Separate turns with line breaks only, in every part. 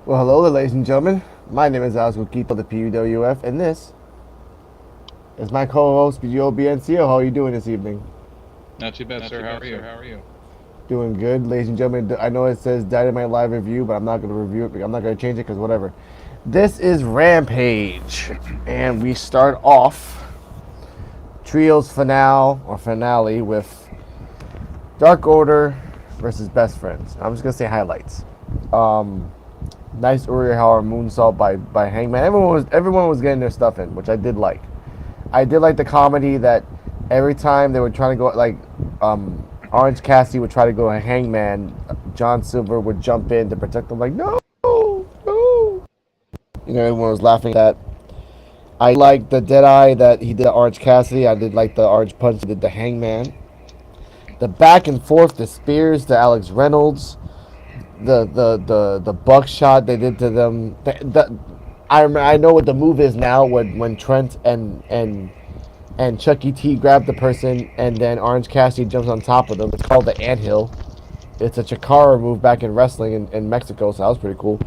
Well, hello there, ladies and gentlemen. My name is Coquito, the PUWF, and this is my co-host, BNCO. How are you doing this evening?
Not too bad,
Not
sir.
too
How
bad,
are
sir.
you?
How are you?
Doing good, ladies and gentlemen. I know it says Dynamite Live Review, but I'm not going to review it. I'm not going to change it because whatever. This is Rampage, and we start off trios finale with Dark Order versus Best Friends. I'm just going to say highlights. Um, Nice Uriahara moonsault by Hangman. Everyone was getting their stuff in, which I did like. I did like the comedy that every time they were trying to go Orange Cassidy would try to go Hangman, John Silver would jump in to protect them. Like no, no. Everyone was laughing at that. I liked the dead eye that he did to Orange Cassidy. I did like the orange punch he did to Hangman. The back and forth, the spears to Alex Reynolds, the buckshot they did to them. I know what the move is now when Trent and Chucky T grab the person and then Orange Cassidy jumps on top of them. It's called the anthill. It's a Chikara move back in wrestling in Mexico, so that was pretty cool.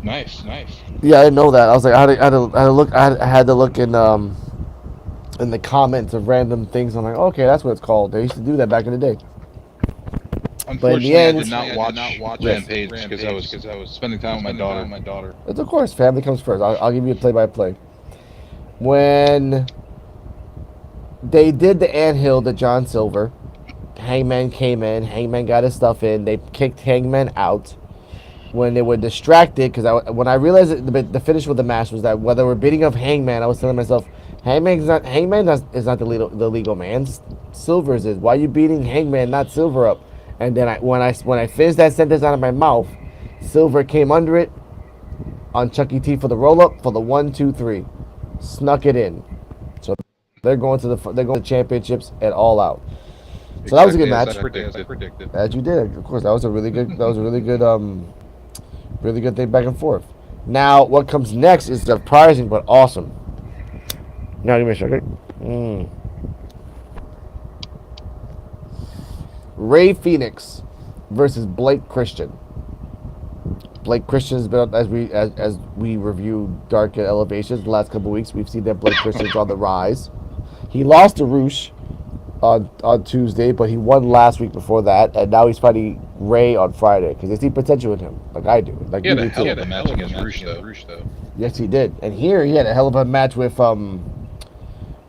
Nice, nice.
Yeah, I didn't know that. I was like, I had to look in the comments of random things. I'm like, okay, that's what it's called. They used to do that back in the day. But in the
Unfortunately, I
end,
did not watch
yes,
Rampage because I was spending time with my daughter.
it's of course family comes first. I'll give you a play-by-play. When they did the anthill to John Silver, Hangman came in. Hangman got his stuff in. They kicked Hangman out. When they were distracted, because when I realized the finish with the match was that whether we're beating up Hangman, I was telling myself, Hangman is not the legal man. Silver's is. Why are you beating Hangman, not Silver up? And then when I finished that sentence out of my mouth, Silver came under it on Chucky T for the roll up for the 1-2-3, snuck it in. So they're going to the championships at All Out. So that was a good match.
As I predicted.
As you did, of course. That was a really good. Really good thing back and forth. Now, what comes next is surprising but awesome. Now, give me a second. Ray Phoenix versus Blake Christian. Blake Christian has been as we review Dark Elevations the last couple of weeks. We've seen that Blake Christian's on the rise. He lost to Roosh on Tuesday, but he won last week before that, and now he's fighting Ray on Friday because they see potential in him, like I do, like
He
you
had a
do
hell
too.
of a match against Roosh, though.
Yes, he did, and here he had a hell of a match with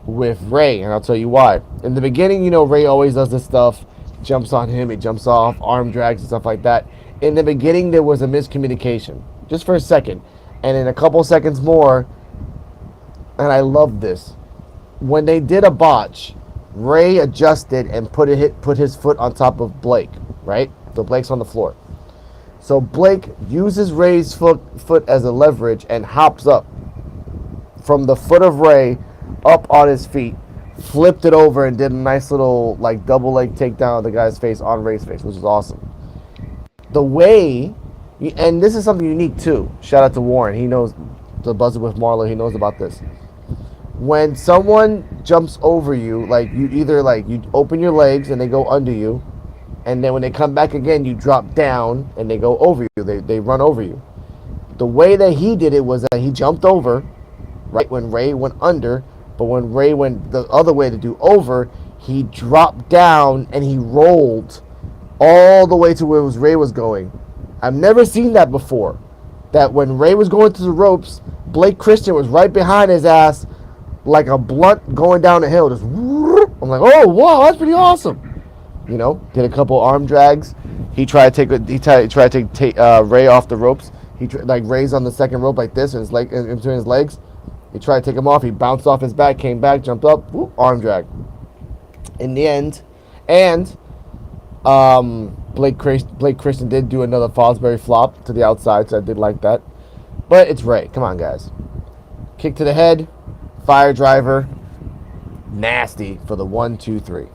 Ray, and I'll tell you why. In the beginning, Ray always does this stuff, jumps on him, he jumps off, arm drags and stuff like that. In the beginning, there was a miscommunication, just for a second, and in a couple seconds more, and I love this. When they did a botch, Ray adjusted and put his foot on top of Blake, right? So Blake's on the floor. So Blake uses Ray's foot as a leverage and hops up from the foot of Ray up on his feet, flipped it over and did a nice little like double leg takedown of the guy's face on Ray's face, which is awesome. The way, and this is something unique too. Shout out to Warren. He knows the buzzer with Marlo. He knows about this. When someone jumps over you, like you either like you open your legs and they go under you, and then when they come back again, you drop down and they go over you. They run over you. The way that he did it was that he jumped over, right when Ray went under, but when Ray went the other way to do over, he dropped down and he rolled all the way to where Ray was going. I've never seen that before. That when Ray was going to the ropes, Blake Christian was right behind his ass like a blunt going down the hill. Just I'm like, oh wow, that's pretty awesome. Did a couple arm drags. He tried to take Ray off the ropes. Like Ray's on the second rope like this, and his leg in between his legs. He tried to take him off. He bounced off his back, came back, jumped up, whoop, arm drag. In the end, and Blake Christian did do another Fosbury flop to the outside, so I did like that. But it's Ray. Come on, guys. Kick to the head, fire driver, nasty for the 1-2-3.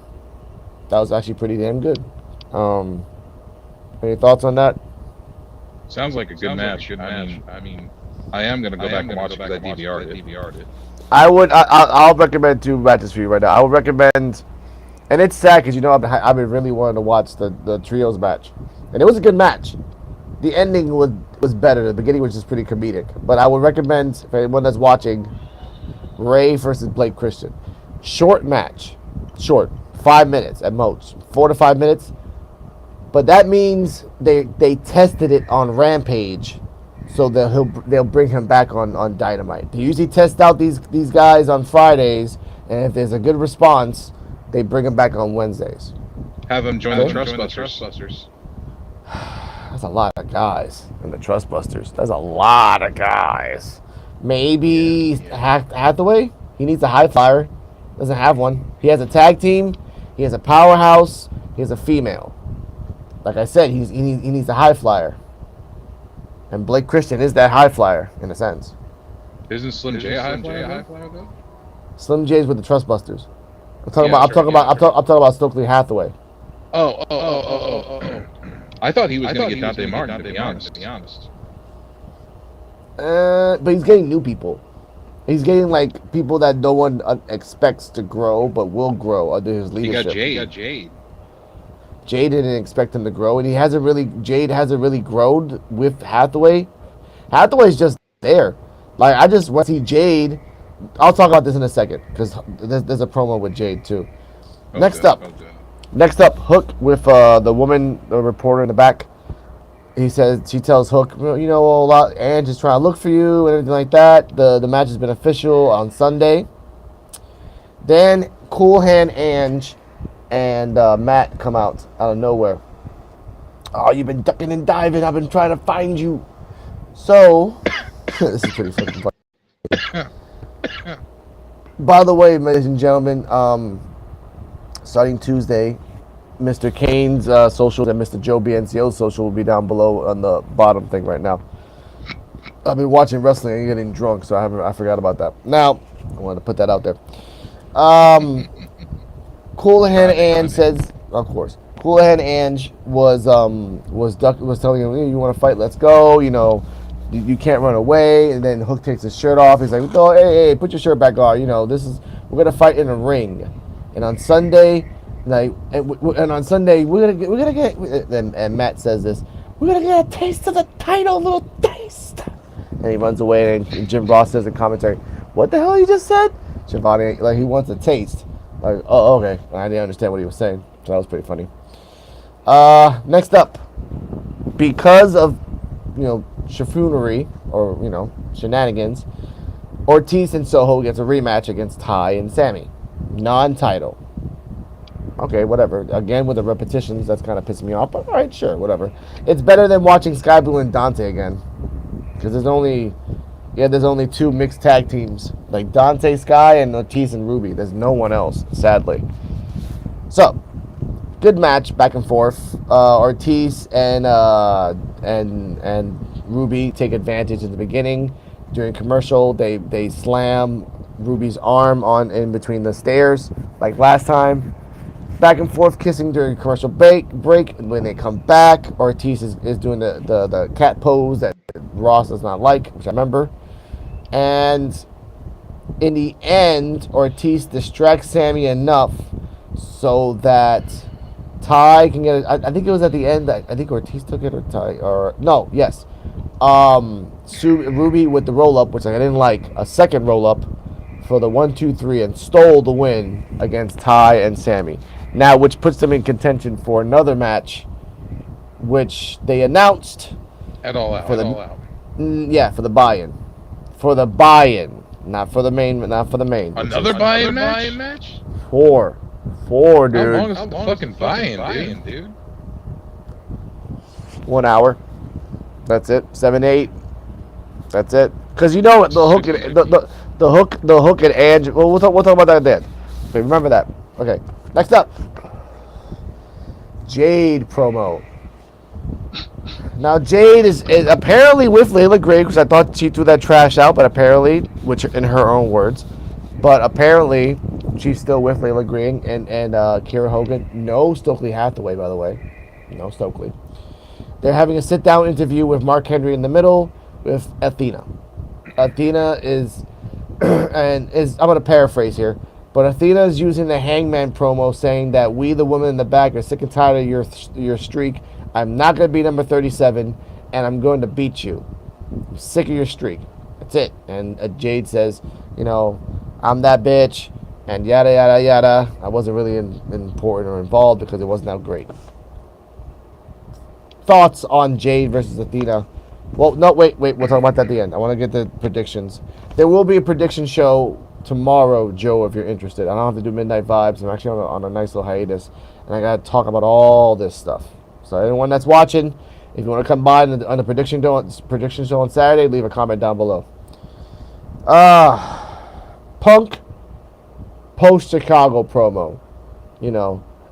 That was actually pretty damn good. Any thoughts on that?
Sounds like a good match. I mean, I am gonna go back and watch it because I DVR'd it.
I'll recommend two matches for you right now. I would recommend, and it's sad because I've been really wanting to watch the trios match, and it was a good match. The ending was better. The beginning was just pretty comedic. But I would recommend for anyone that's watching, Ray versus Blake Christian. Short match. Short. 5 minutes at most. 4 to 5 minutes. But that means they tested it on Rampage, so they'll bring him back on Dynamite. They usually test out these guys on Fridays, and if there's a good response, they bring him back on Wednesdays.
Have him join the Trustbusters.
That's a lot of guys in the Trustbusters. That's a lot of guys. Maybe Hathaway? He needs a high flyer. Doesn't have one. He has a tag team. He has a powerhouse. He has a female. Like I said, he needs a high flyer. And Blake Christian is that high flyer, in a sense.
Isn't Slim J a high flyer though?
Slim J's with the Trustbusters. I'm talking about Stokely Hathaway.
Oh. I thought he was going to get Dante Martin, to be honest.
But he's getting new people. He's getting like people that no one expects to grow, but will grow under his leadership.
He got Jade.
Jade didn't expect him to grow, and Jade hasn't really grown with Hathaway. Hathaway's just there. Like, I just want to see Jade. I'll talk about this in a second, because there's a promo with Jade, too. Okay, Next up, Hook with the woman, the reporter in the back. She tells Hook, Ange is trying to look for you and everything like that. The match has been official on Sunday. Then Cool Hand Ange and Matt come out of nowhere. Oh, you've been ducking and diving. I've been trying to find you. So, this is pretty fucking funny. By the way, ladies and gentlemen, starting Tuesday, Mr. Kane's social and Mr. Joe BNCO's social will be down below on the bottom thing right now. I've been watching wrestling and getting drunk, so I forgot about that. Now, I wanted to put that out there. Cool Hand Ange says, of course. Cool Hand Ange was telling him, you want to fight? Let's go. You can't run away. And then Hook takes his shirt off. He's like, oh, hey, put your shirt back on. We're gonna fight in a ring. And on Sunday, we're gonna get. And Matt says this. We're gonna get a taste of the title, little taste. And he runs away. And Jim Ross says in commentary, "What the hell he just said?" Shivani, he wants a taste. Like, oh, okay. I didn't understand what he was saying. So that was pretty funny. Next up, because of chiffoonery or shenanigans, Ortiz and Soho gets a rematch against Ty and Sammy, non-title. Okay, whatever. Again with the repetitions, that's kind of pissing me off. But all right, sure, whatever. It's better than watching Sky Blue and Dante again, because there's only two mixed tag teams, like Dante Sky and Ortiz and Ruby. There's no one else, sadly. So, good match, back and forth. Ortiz and Ruby take advantage in the beginning. During commercial, they slam Ruby's arm in between the stairs, like last time. Back and forth kissing during commercial break. And when they come back, Ortiz is doing the cat pose that Ross does not like, which I remember. And in the end, Ortiz distracts Sammy enough so that Ty can get it. I think it was at the end that I think Ortiz took it, or Ty, or no, yes. Ruby with the roll up, which I didn't like, a second roll up for the 1, 2, 3, and stole the win against Ty and Sammy. Now, which puts them in contention for another match, which they announced
at All Out.
For the buy-in. For the buy-in, not for the main.
Another buy-in match?
Four, dude.
How long is the fucking buy-in, dude?
1 hour. That's it. 7, 8. That's it. Because the hook and the hook and Ange. Well, we'll talk about that then. But remember that. Okay. Next up, Jade promo. Now Jade is apparently with Layla Gray, because I thought she threw that trash out, but apparently, which in her own words, but apparently she's still with Layla Gray and Kira Hogan. No Stokely Hathaway, by the way. No Stokely. They're having a sit-down interview with Mark Henry in the middle with Athena. Athena is, I'm going to paraphrase here, but Athena is using the Hangman promo saying that we, the women in the back, are sick and tired of your streak. I'm not going to be number 37, and I'm going to beat you. I'm sick of your streak. That's it. And Jade says, I'm that bitch, and yada, yada, yada. I wasn't really important or involved because it wasn't that great. Thoughts on Jade versus Athena? Well, no, wait. We'll talk about that at the end. I want to get the predictions. There will be a prediction show tomorrow, Joe, if you're interested. I don't have to do Midnight Vibes. I'm actually on a nice little hiatus, and I got to talk about all this stuff. So anyone that's watching, if you want to come by on the prediction show on Saturday, leave a comment down below. Punk post Chicago promo.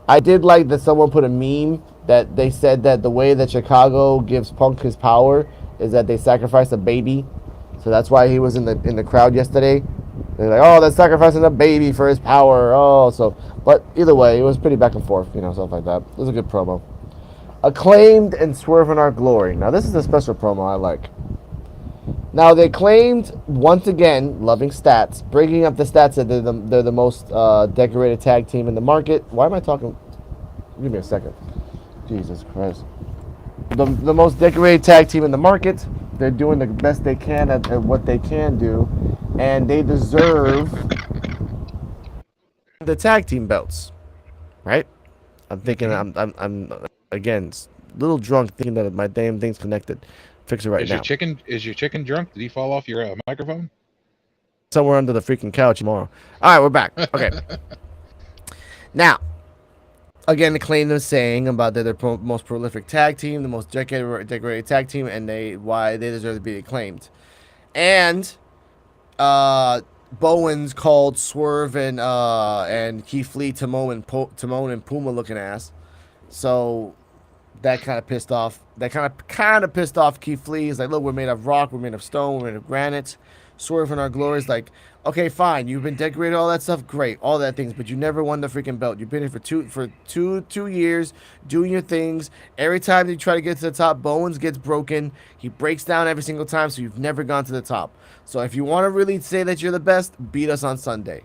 I did like that someone put a meme that they said that the way that Chicago gives Punk his power is that they sacrifice a baby. So that's why he was in the crowd yesterday. They're like, oh, they're sacrificing a baby for his power. Oh, but either way, it was pretty back and forth, stuff like that. It was a good promo. Acclaimed and Swerve in Our Glory. Now, this is a special promo I like. Now, they claimed, once again, loving stats, bringing up the stats that they're the most decorated tag team in the market. Why am I talking? Give me a second. Jesus Christ. The most decorated tag team in the market. They're doing the best they can at what they can do, and they deserve the tag team belts, right? I'm thinking I'm again a little drunk thinking that my damn thing's connected. Fix it right now.
Is your chicken drunk? Did he fall off your microphone?
Somewhere under the freaking couch tomorrow. All right, we're back. Okay. Now, again, the claim they're saying about that they're the most prolific tag team, the most decorated tag team, and why they deserve to be acclaimed. And Bowens called Swerve and Keith Lee Timon and Puma looking ass. So that kind of pissed off. That kind of pissed off Keith Lee. He's like, look, we're made of rock, we're made of stone, we're made of granite. Swerve in Our Glory is like, okay, fine, you've been decorated, all that stuff, great, all that things, but you never won the freaking belt. You've been here for two years, doing your things. Every time you try to get to the top, Bowens gets broken. He breaks down every single time, so you've never gone to the top. So if you want to really say that you're the best, beat us on Sunday.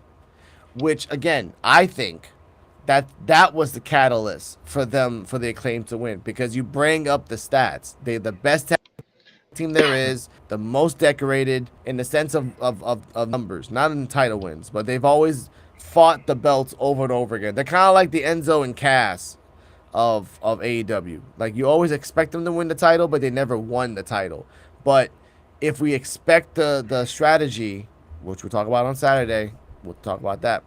Which, again, I think that was the catalyst for the Acclaim to win, because you bring up the stats. They're the best team there is, the most decorated in the sense of numbers, not in title wins, but they've always fought the belts over and over again. They're kind of like the Enzo and Cass of AEW. Like, you always expect them to win the title, but they never won the title. But if we expect the strategy, which we'll talk about on Saturday, we'll talk about that.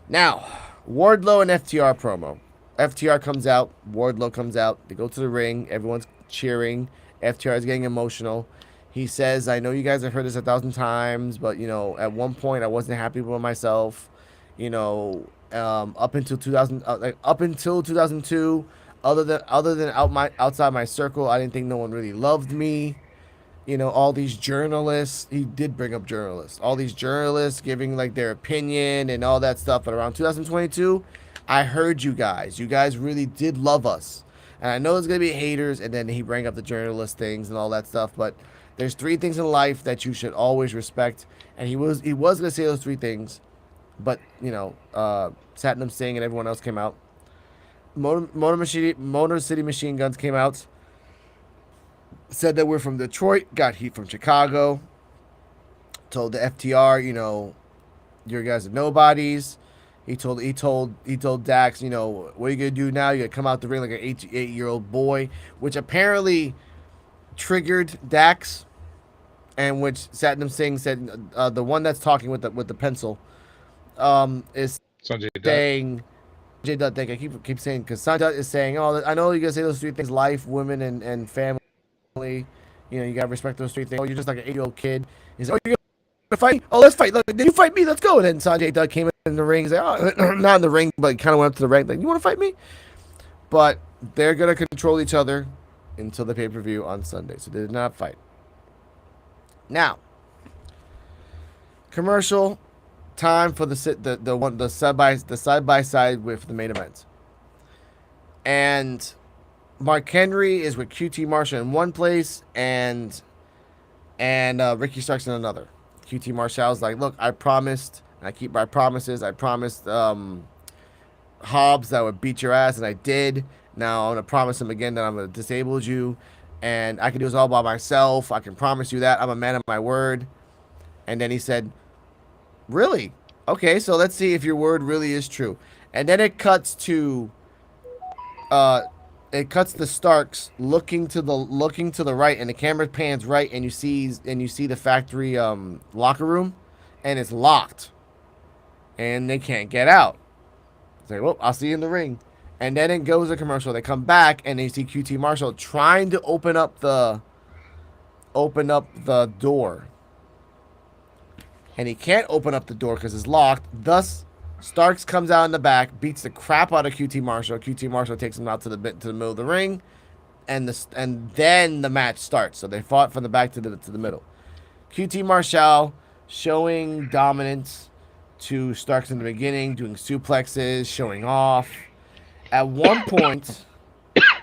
Now, Wardlow and FTR promo. FTR comes out, Wardlow comes out, they go to the ring, everyone's cheering. FTR is getting emotional. He says, I know you guys have heard this 1,000 times, but, at one point I wasn't happy with myself. Up until 2002, other than outside my circle, I didn't think no one really loved me. All these journalists, he did bring up journalists, all these journalists giving like their opinion and all that stuff. But around 2022, I heard you guys really did love us. And I know there's going to be haters, and then he bring up the journalist things and all that stuff, but there's 3 things in life that you should always respect. And he was going to say those 3 things, but, Satnam Singh and everyone else came out. Motor City Machine Guns came out, said that we're from Detroit, got heat from Chicago, told the FTR, your guys are nobodies. He told Dax, what are you going to do now? You're going to come out the ring like an 8-year-old boy, which apparently triggered Dax, and which Satnam Singh said, the one that's talking with the pencil, is
Sanjay
saying, Sanjay Dutt, I keep saying, because Sanjay Dutt is saying, oh, I know you're going to say those 3 things, life, women, and family. You got to respect those 3 things. Oh, you're just like an 8-year-old kid. He's like, oh, you're to fight? Oh, let's fight. Look, then you fight me. Let's go. And then Sanjay Dutt came in the ring. He's like, oh, not in the ring, but kind of went up to the ring. Like, you want to fight me? But they're going to control each other until the pay-per-view on Sunday. So they did not fight. Now, commercial time for the side by side with the main event. And Mark Henry is with QT Marshall in one place, and Ricky Starks in another. QT Marshall's like, look, I promised, and I keep my promises. I promised Hobbs that I would beat your ass, and I did. Now I'm going to promise him again that I'm going to disable you. and I can do this all by myself. I can promise you that. I'm a man of my word. And then he said, really? Okay, so let's see if your word really is true. And then uh it cuts the Starks looking to the right, and the camera pans right, and you see the factory locker room, and it's locked, and they can't get out. Say, well, I'll see you in the ring. And then it goes a commercial. They come back and they see QT Marshall trying to open up the door, and he can't open up the door because it's locked. Thus, Starks comes out in the back, beats the crap out of QT Marshall. QT Marshall takes him out to the middle of the ring, and then the match starts. So they fought from the back to the middle. QT Marshall showing dominance to Starks in the beginning, doing suplexes, showing off. At one point,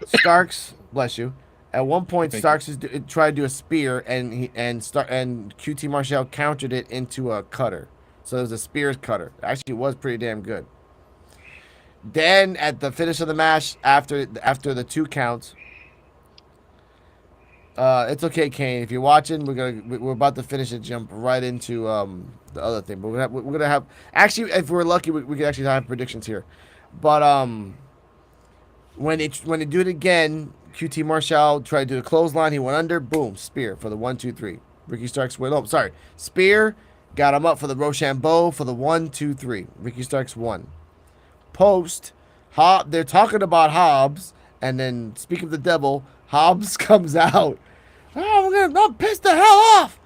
Starks, bless you. At one point, Starks tried to do a spear, and QT Marshall countered it into a cutter. So it was a spears cutter. Actually, it was pretty damn good. Then at the finish of the match, after the 2 counts, it's okay, Kane. If you're watching, we're about to finish and jump right into the other thing. But we're gonna have actually, if we're lucky, we can actually have predictions here. But when they do it again, QT Marshall tried to do a clothesline. He went under. Boom, spear for the 1, 2, 3. Ricky Starks went. Oh, sorry, spear. Got him up for the Rochambeau for the 1, 2, 3. Ricky Starks won. Post, they're talking about Hobbs, and then speak of the devil, Hobbs comes out. Oh, I'm pissed the hell off.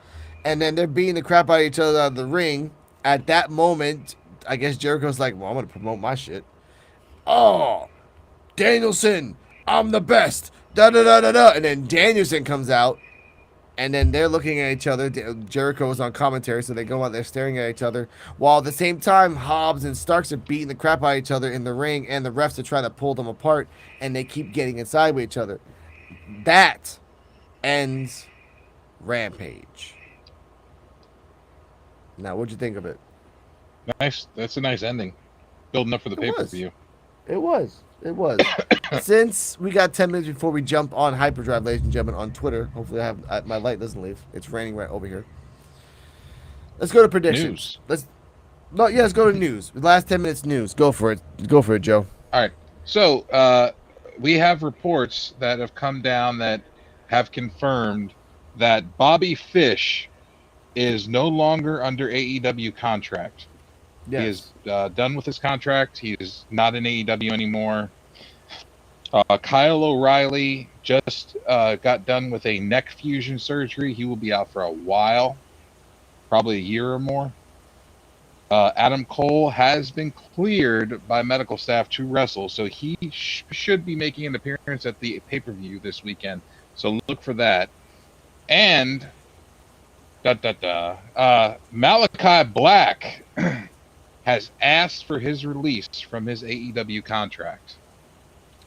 And then they're beating the crap out of each other out of the ring. At that moment, I guess Jericho's like, well, I'm going to promote my shit. Oh, Danielson, I'm the best. Da-da-da-da-da. And then Danielson comes out. And then they're looking at each other. Jericho was on commentary, so they go out there staring at each other. While at the same time, Hobbs and Starks are beating the crap out of each other in the ring, and the refs are trying to pull them apart, and they keep getting inside with each other. That ends Rampage. Now, what'd you think of it?
Nice. That's a nice ending. Building up for the pay-per-view.
It was. Since we got 10 minutes before we jump on Hyperdrive, ladies and gentlemen, on Twitter. Hopefully my light doesn't leave. It's raining right over here. Let's go to predictions.
News.
Let's go to news. The last 10 minutes news. Go for it, Joe.
All right. So we have reports that have come down that have confirmed that Bobby Fish is no longer under AEW contract. Yes. He is done with his contract. He is not in AEW anymore. Kyle O'Reilly just got done with a neck fusion surgery. He will be out for a while, probably a year or more. Adam Cole has been cleared by medical staff to wrestle, so he should be making an appearance at the pay-per-view this weekend. So look for that. And Malachi Black has asked for his release from his AEW contract.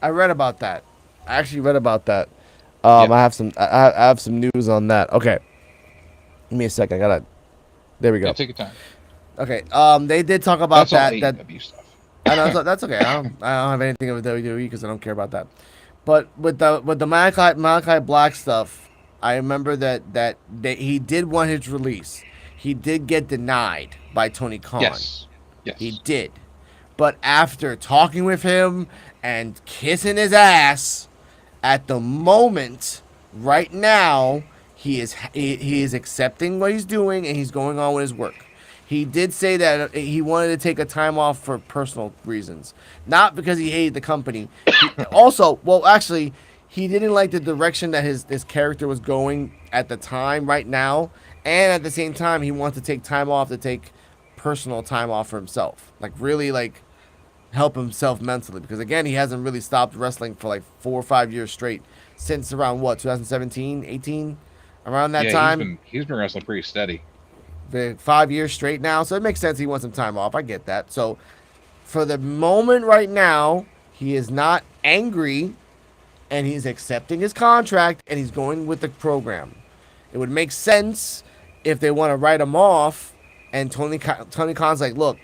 I read about that. I actually read about that. I have some news on that. Okay. Give me a second. There we go.
Yeah, take your time.
Okay. They did talk about
that's all AEW stuff.
I know that's okay. I don't have anything with WWE because I don't care about that. But with the Malachi Black stuff, I remember that he did want his release. He did get denied by Tony Khan.
Yes.
He did. But after talking with him and kissing his ass, at the moment, right now, he is accepting what he's doing and he's going on with his work. He did say that he wanted to take a time off for personal reasons, not because he hated the company. He didn't like the direction that his character was going at the time, right now, and at the same time, he wanted to take time off to take personal time off for himself, really help himself mentally, because again, he hasn't really stopped wrestling for 4 or 5 years straight since around 2017, 18, around that time.
He's been wrestling pretty steady.
5 years straight now, so it makes sense he wants some time off. I get that. So for the moment right now, he is not angry, and he's accepting his contract, and he's going with the program. It would make sense if they want to write him off, and Tony Khan's like, look,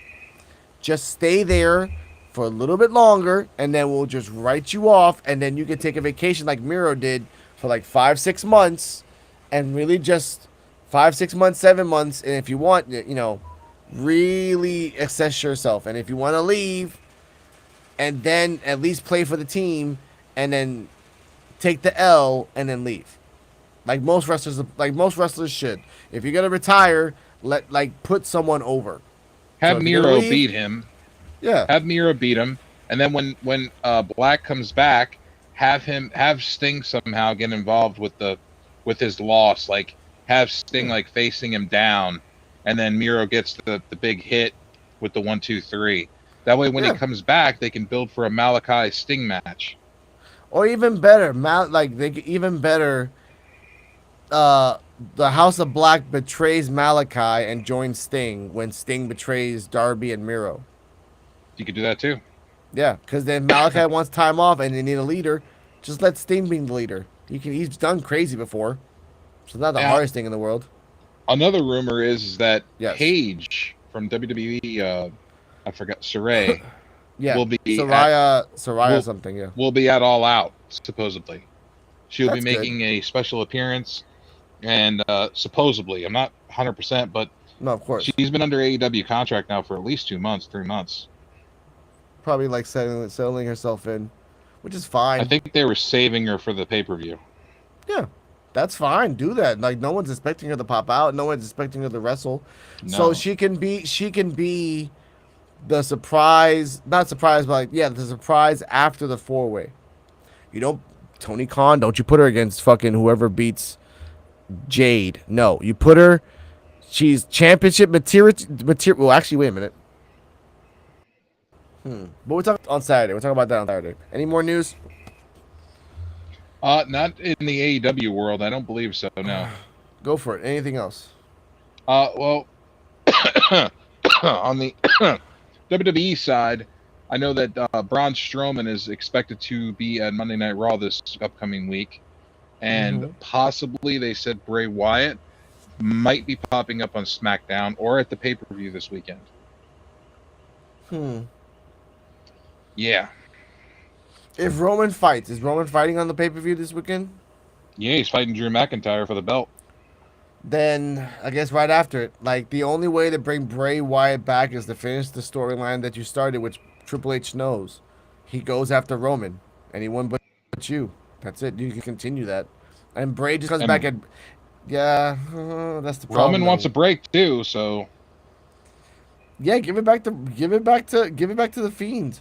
just stay there for a little bit longer, and then we'll just write you off, and then you can take a vacation like Miro did for like 5-6 months, and really just 5-6 months, 7 months, and if you want, really assess yourself, and if you want to leave, and then at least play for the team, and then take the L and then leave. Like most wrestlers should. If you're gonna retire, put someone over. So
Have
if you're gonna
Miro
leave,
beat him.
yeah,
Have Miro beat him, and then when Black comes back, have Sting somehow get involved with his loss. Like have Sting like facing him down, and then Miro gets the big hit with the 1-2-3. That way, when he
yeah.
comes back, they can build for a Malachi Sting match.
Or even better, even better. The House of Black betrays Malachi and joins Sting when Sting betrays Darby and Miro.
You could do that too.
Yeah, because then Malachi wants time off and they need a leader. Just let Sting be the leader. He's done crazy before, so it's not the hardest thing in the world.
Another rumor is that
Yes.
Paige from WWE, I forgot, Saray,
Yeah,
will be
Saraya something. Yeah,
will be at All Out supposedly. She'll
That's
be making a special appearance, and supposedly, I'm not 100%, but
no, of course.
she's been under AEW contract now for at least 2 months, 3 months.
Probably like settling herself in, which is fine.
I think they were saving her for the pay-per-view.
Yeah, that's fine. Do that. Like no one's expecting her to pop out. No one's expecting her to wrestle.
No.
So she can be the surprise, not surprise, but like, yeah, the surprise after the 4-way. You don't Tony Khan, don't you put her against fucking whoever beats Jade. No, you put her. She's championship material. Well, actually, wait a minute. But we're talking on Saturday. We're talking about that on Saturday. Any more news?
Not in the AEW world. I don't believe so. No.
Go for it. Anything else?
Well, on the WWE side, I know that Braun Strowman is expected to be at Monday Night Raw this upcoming week, and possibly they said Bray Wyatt might be popping up on SmackDown or at the pay-per-view this weekend. Yeah.
If Roman fights, is Roman fighting on the pay-per-view this weekend?
Yeah, he's fighting Drew McIntyre for the belt.
Then I guess right after it, like the only way to bring Bray Wyatt back is to finish the storyline that you started, which Triple H knows. He goes after Roman, and he won but you. That's it. You can continue that, and Bray just comes back and that's the problem.
Roman wants a break too, so
yeah, give it back to the Fiend.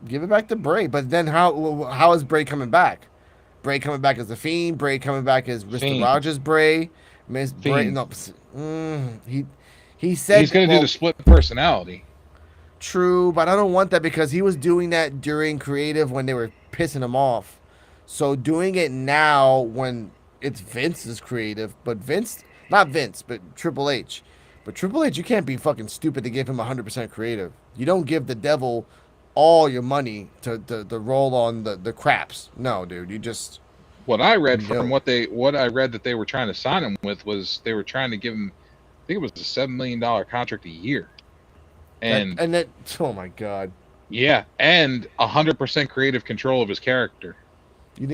Give it back to Bray. But then how is Bray coming back? Bray coming back as the Fiend. Bray coming back as Mr. Rogers. Bray. Miss Bray. No, he said
he's going to do the split personality.
True, but I don't want that because he was doing that during creative when they were pissing him off. So doing it now when it's Vince's creative, but not Vince, but Triple H. But Triple H, you can't be fucking stupid to give him 100% creative. You don't give the devil all your money to roll on the craps. No, dude, you just.
What I read from what I read that they were trying to sign him with was they were trying to give him, I think it was a $7 million contract a year, and
that oh my god.
Yeah, and 100% creative control of his character.
You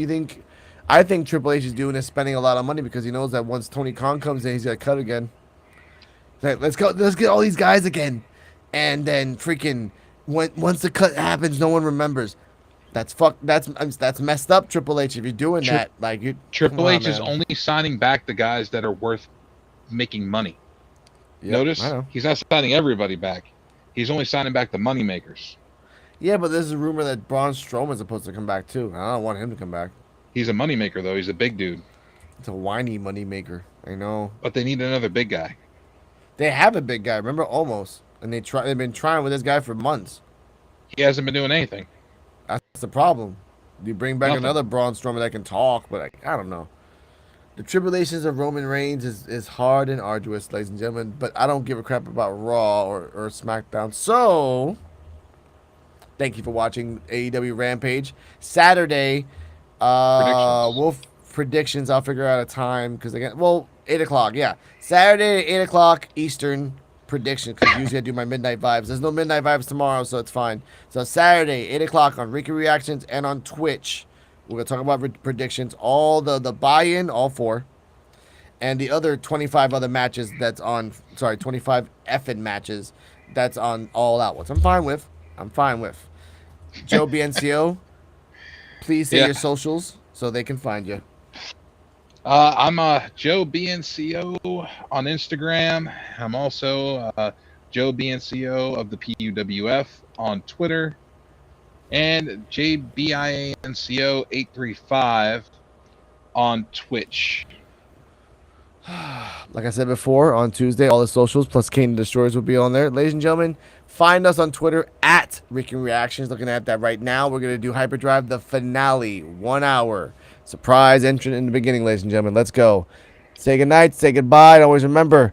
think? I think Triple H is doing is spending a lot of money because he knows that once Tony Khan comes in, he's gonna cut again. Like, let's get all these guys again, and then freaking once the cut happens, no one remembers. That's messed up, Triple H. If you're doing that, like you.
Triple H is only signing back the guys that are worth making money. Yep, notice he's not signing everybody back. He's only signing back the money makers.
Yeah, but there's a rumor that Braun Strowman's supposed to come back too. I don't want him to come back.
He's a money maker though. He's a big dude.
It's a whiny money maker. I know.
But they need another big guy.
They have a big guy. Remember, almost, and they've been trying with this guy for months.
He hasn't been doing anything.
That's the problem. You bring back another Braun Strowman that can talk, but I don't know. The tribulations of Roman Reigns is hard and arduous, ladies and gentlemen, but I don't give a crap about Raw or SmackDown. So, thank you for watching AEW Rampage. Saturday, predictions. I'll figure out a time because 8 o'clock. Yeah, Saturday 8 o'clock Eastern prediction because usually I do my midnight vibes. There's no midnight vibes tomorrow, so it's fine. So Saturday 8 o'clock on Ricky Reactions and on Twitch We're gonna talk about predictions, all the buy-in, all four, and the other 25 other matches that's on. Sorry, 25 effing matches that's on All Out. Which I'm fine with. I'm fine with. Joe BNCO, please say
Yeah.
your socials so they can find you.
I'm Joe BNCO on Instagram. I'm also Joe BNCO of the PUWF on Twitter, and JBINCO 835 on Twitch.
Like I said before, on Tuesday, all the socials plus Kane Destroyers will be on there. Ladies and gentlemen, find us on Twitter at Rican Reactions. Looking at that right now. We're going to do Hyperdrive, the finale, 1 hour. Surprise entrant in the beginning, ladies and gentlemen. Let's go. Say goodnight, say goodbye, and always remember.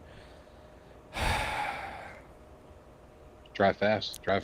Drive fast, drive